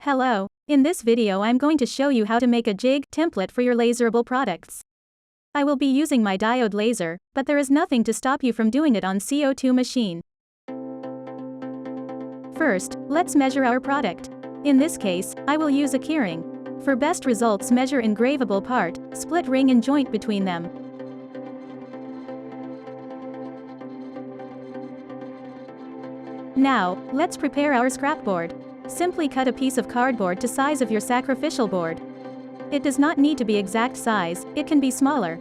Hello, in this video I'm going to show you how to make a jig template for your laserable products. I will be using my diode laser, but there is nothing to stop you from doing it on CO2 machine. First, let's measure our product. In this case, I will use a keyring. For best results, measure engravable part, split ring and joint between them. Now, let's prepare our scrap board. Simply cut a piece of cardboard to size of your sacrificial board. It does not need to be exact size, it can be smaller.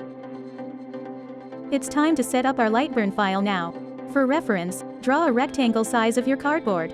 It's time to set up our Lightburn file now. For reference, draw a rectangle size of your cardboard.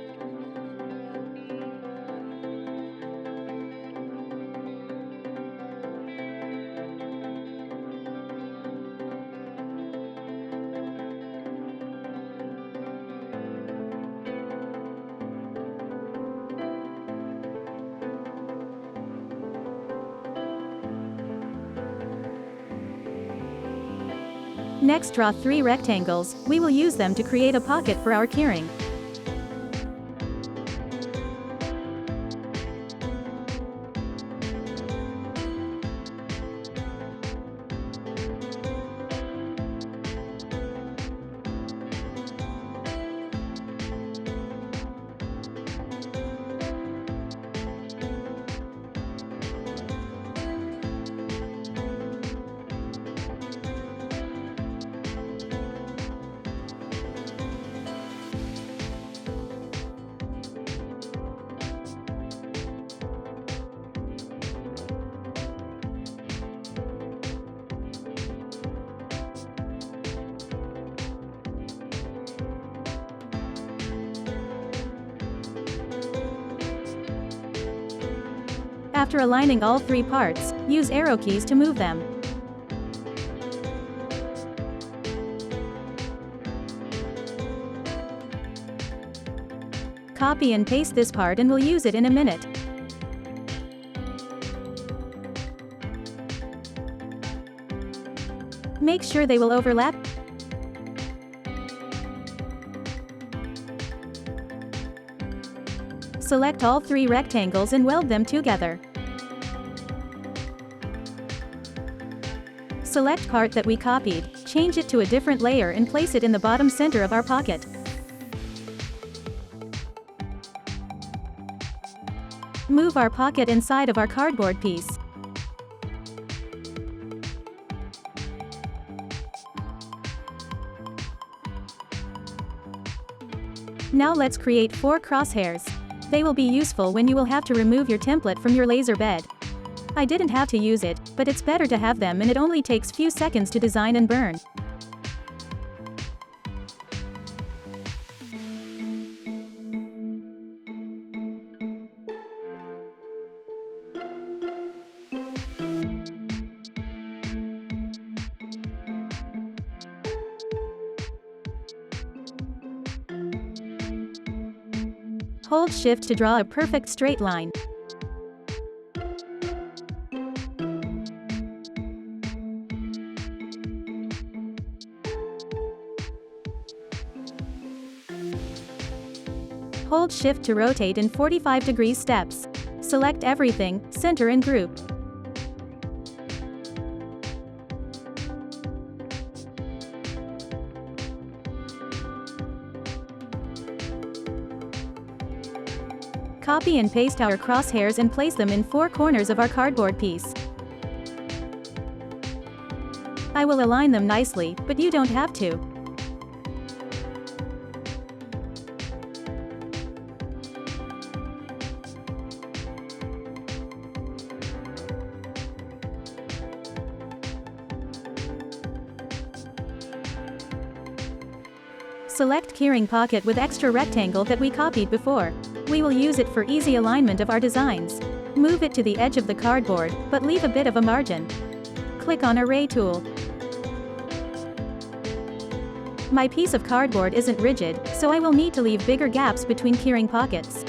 Next, draw 3 rectangles. We will use them to create a pocket for our keyring. After aligning all 3 parts, use arrow keys to move them. Copy and paste this part and we'll use it in a minute. Make sure they will overlap. Select all 3 rectangles and weld them together. Select part that we copied, change it to a different layer and place it in the bottom center of our pocket. Move our pocket inside of our cardboard piece. Now let's create 4 crosshairs. They will be useful when you will have to remove your template from your laser bed. I didn't have to use it, but it's better to have them and it only takes few seconds to design and burn. Hold Shift to draw a perfect straight line. Hold Shift to rotate in 45-degree steps. Select everything, center and group. Copy and paste our crosshairs and place them in 4 corners of our cardboard piece. I will align them nicely, but you don't have to. Select keyring pocket with extra rectangle that we copied before. We will use it for easy alignment of our designs. Move it to the edge of the cardboard, but leave a bit of a margin. Click on Array tool. My piece of cardboard isn't rigid, so I will need to leave bigger gaps between keyring pockets.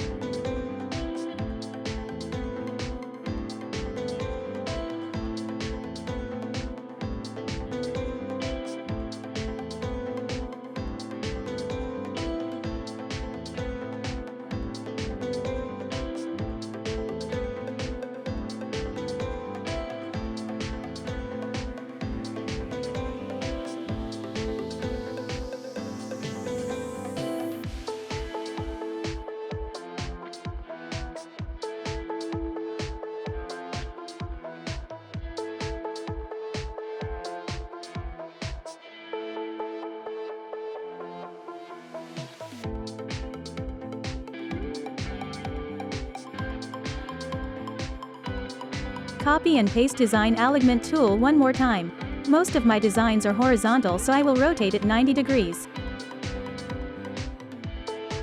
Copy and paste design alignment tool one more time. Most of my designs are horizontal, so I will rotate it 90 degrees.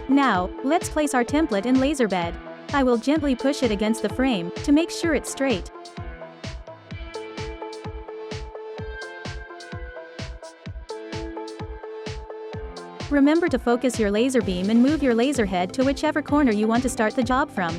Now, let's place our template in laser bed. I will gently push it against the frame, to make sure it's straight. Remember to focus your laser beam and move your laser head to whichever corner you want to start the job from.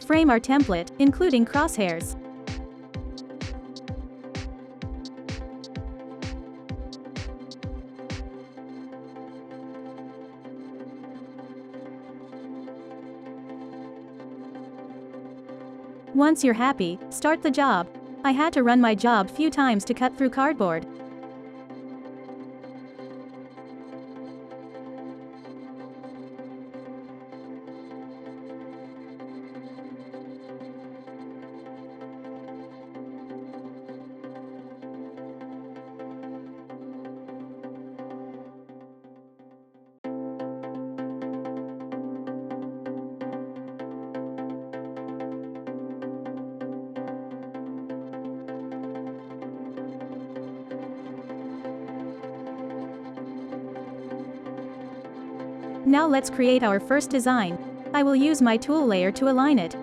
Frame our template, including crosshairs. Once you're happy, start the job. I had to run my job few times to cut through cardboard. Now let's create our first design. I will use my tool layer to align it.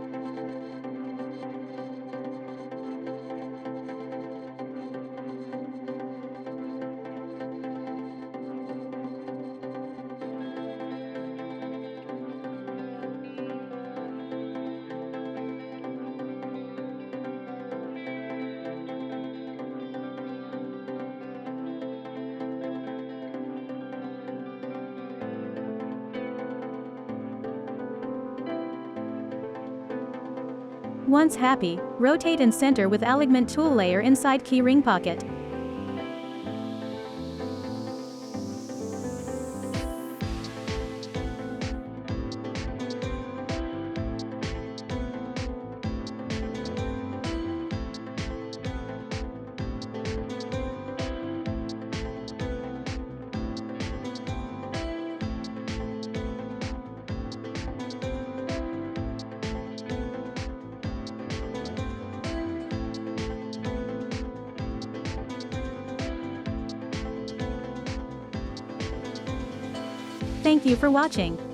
Once happy, rotate and center with alignment tool layer inside key ring pocket. Thank you for watching.